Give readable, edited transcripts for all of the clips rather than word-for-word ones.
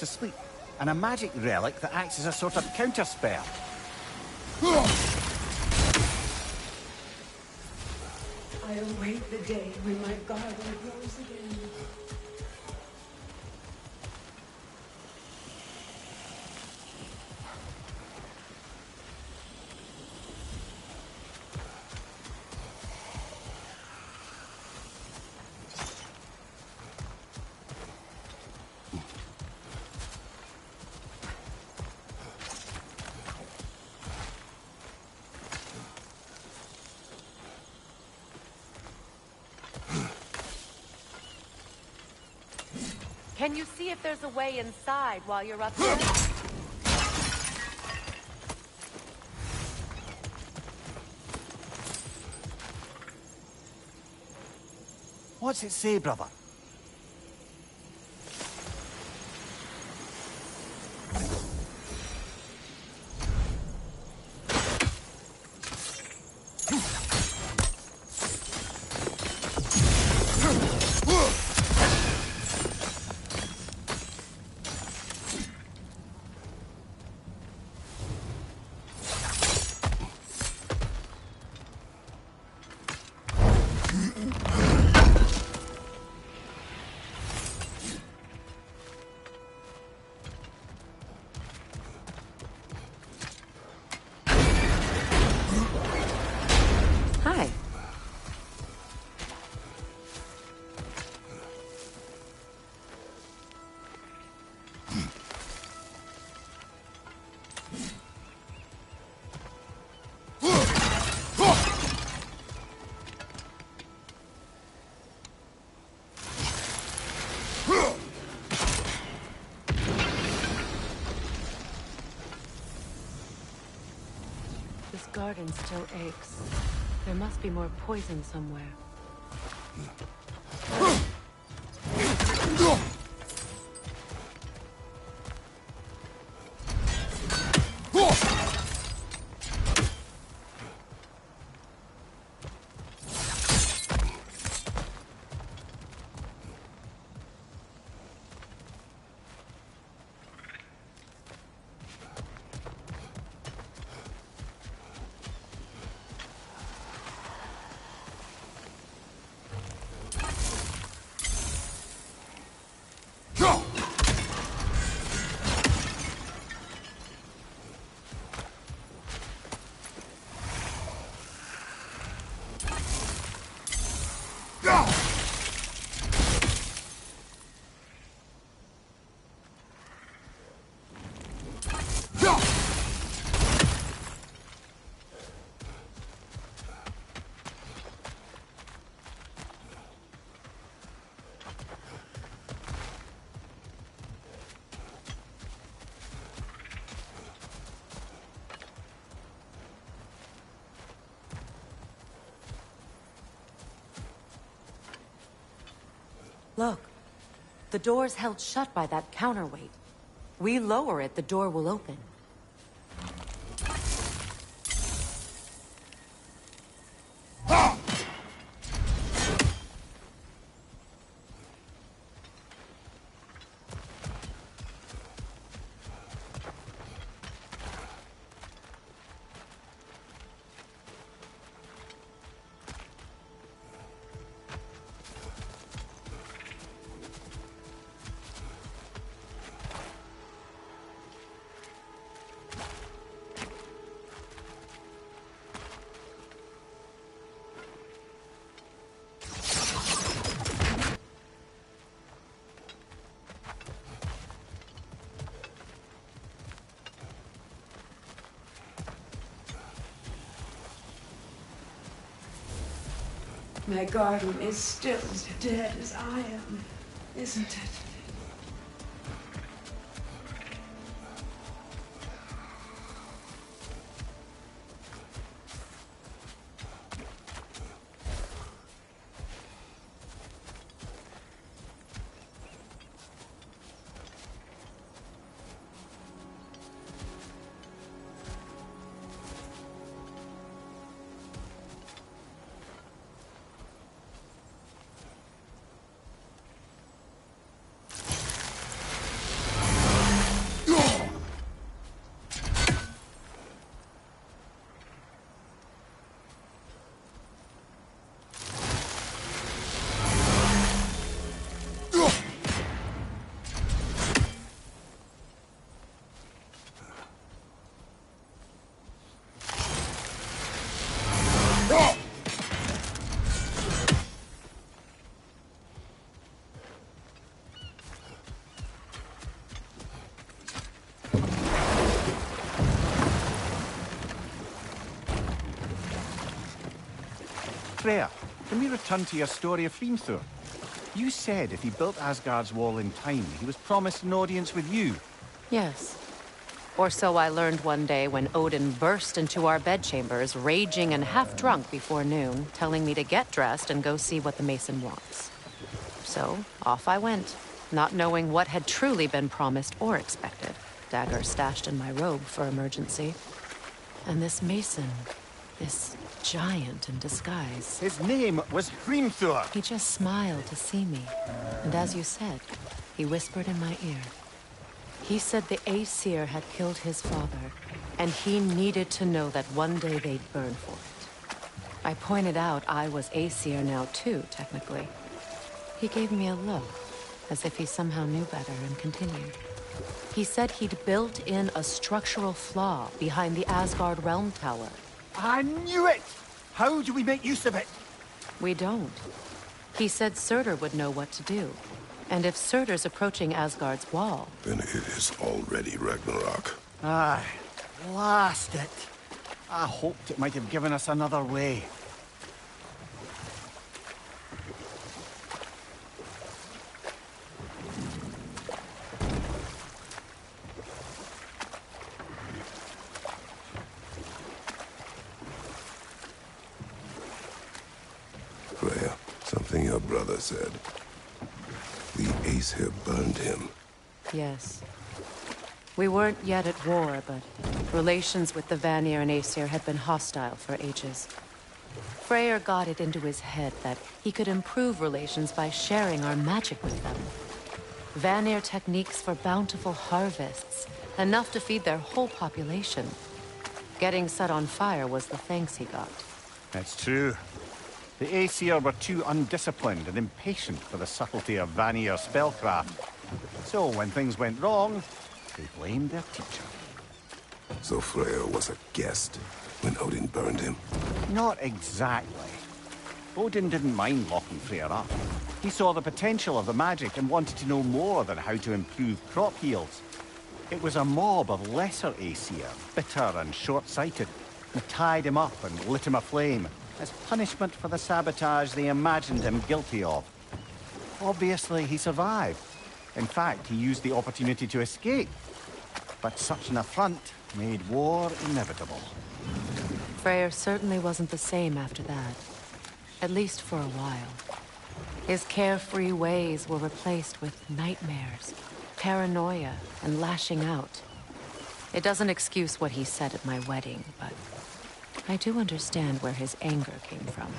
to sleep, and a magic relic that acts as a sort of counter-spell. I await the day when my garden grows again. Can you see if there's a way inside while you're up there? What's it say, brother? Hi. This garden still aches. There must be more poison somewhere. Look, the door's held shut by that counterweight. We lower it, the door will open. My garden is still as dead as I am, isn't it? Freya, can we return to your story of Hrimthur? You said if he built Asgard's wall in time, he was promised an audience with you. Yes. Or so I learned one day when Odin burst into our bedchambers, raging and half-drunk before noon, telling me to get dressed and go see what the Mason wants. So, off I went, not knowing what had truly been promised or expected. Dagger stashed in my robe for emergency. And this Mason, this giant in disguise. His name was Hrimthur. He just smiled to see me. And as you said, he whispered in my ear. He said the Aesir had killed his father, and he needed to know that one day they'd burn for it. I pointed out I was Aesir now too, technically. He gave me a look, as if he somehow knew better, and continued. He said he'd built in a structural flaw behind the Asgard Realm Tower. I knew it! How do we make use of it? We don't. He said Surtur would know what to do. And if Surtur's approaching Asgard's wall... Then it is already Ragnarok. Aye, blast it. I hoped it might have given us another way. Freya, something your brother said. The Aesir burned him. Yes. We weren't yet at war, but relations with the Vanir and Aesir had been hostile for ages. Freyr got it into his head that he could improve relations by sharing our magic with them. Vanir techniques for bountiful harvests, enough to feed their whole population. Getting set on fire was the thanks he got. That's true. The Aesir were too undisciplined and impatient for the subtlety of Vanir spellcraft. So when things went wrong, they blamed their teacher. So Freya was a guest when Odin burned him. Not exactly. Odin didn't mind locking Freyr up. He saw the potential of the magic and wanted to know more than how to improve crop yields. It was a mob of lesser Aesir, bitter and short-sighted, who tied him up and lit him aflame as punishment for the sabotage they imagined him guilty of. Obviously, he survived. In fact, he used the opportunity to escape. But such an affront made war inevitable. Freyr certainly wasn't the same after that. At least for a while. His carefree ways were replaced with nightmares, paranoia, and lashing out. It doesn't excuse what he said at my wedding, but I do understand where his anger came from.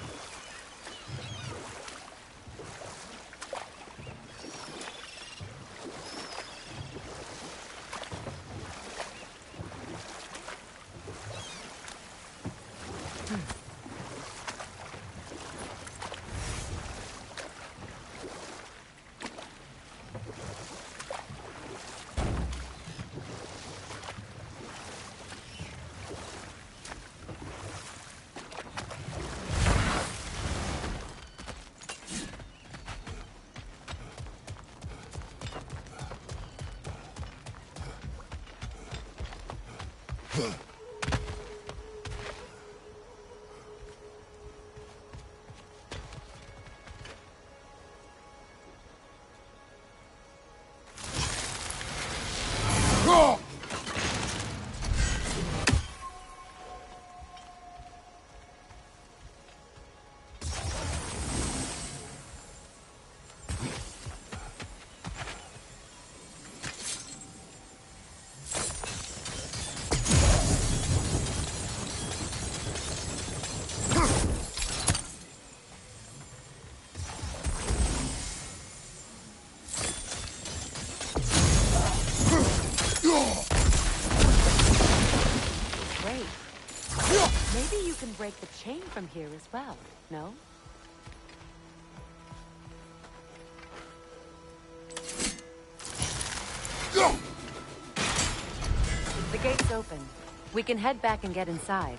Maybe you can break the chain from here as well, no? The gate's open. We can head back and get inside.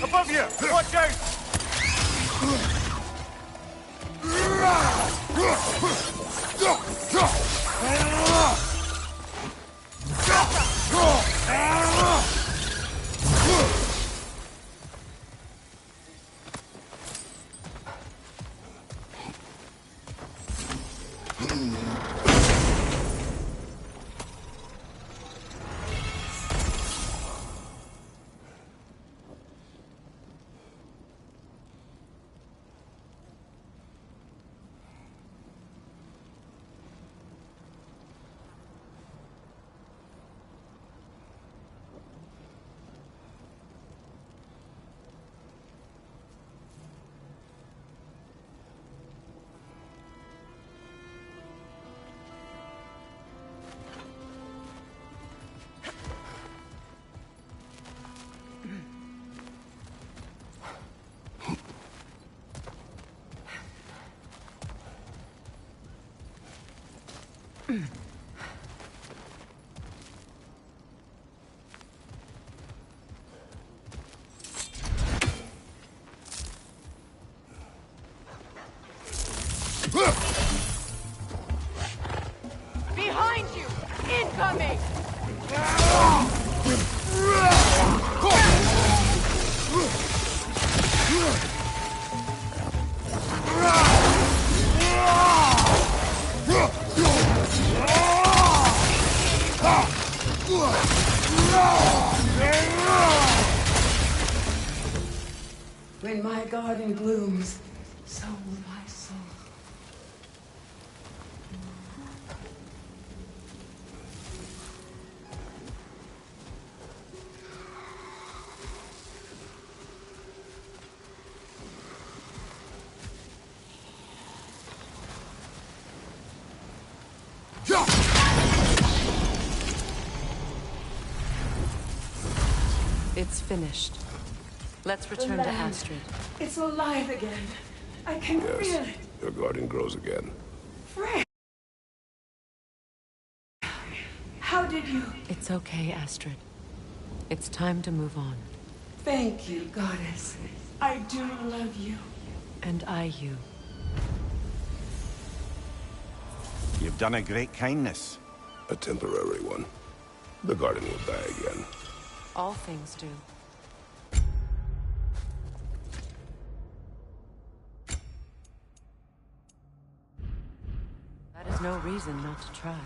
Above you! Watch out! Behind you! Incoming! When my garden blooms, so will my soul. It's finished. Let's return to land. Astrid. It's alive again. I can feel Yes, it. your garden grows again. Fresh. How did you? It's okay, Astrid. It's time to move on. Thank you, goddess. I do love you. And I you. You've done a great kindness. A temporary one. The garden will die again. All things do. That is no reason not to try.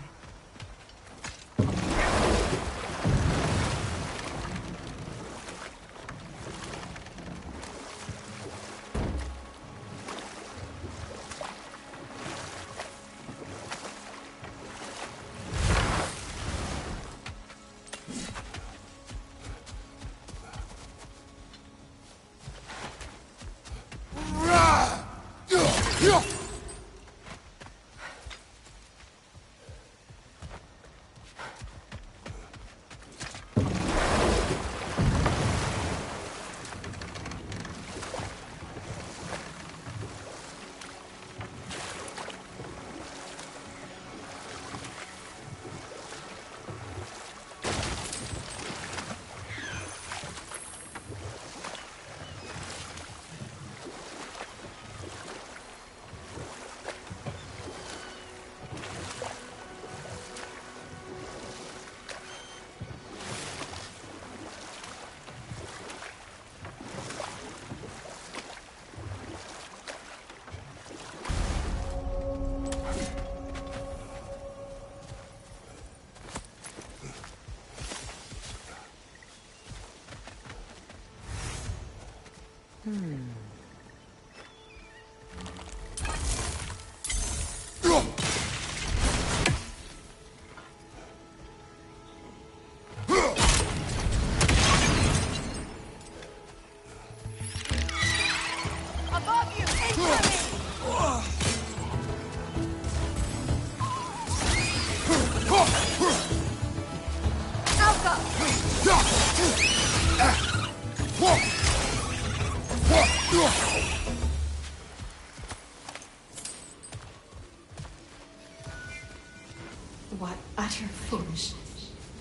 foolish.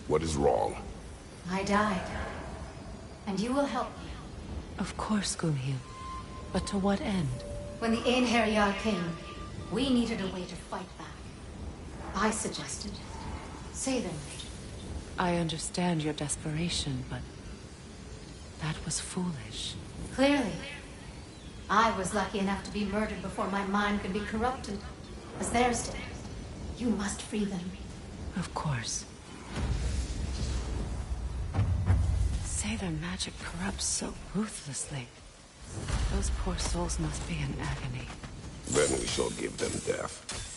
What is wrong? I died. And you will help me. Of course, Gunhild. But to what end? When the Einherjar came, we needed a way to fight back. I suggested, say their magic. I understand your desperation, but that was foolish. Clearly. I was lucky enough to be murdered before my mind could be corrupted, as theirs did. You must free them. Of course. Say their magic corrupts so ruthlessly. Those poor souls must be in agony. Then we shall give them death.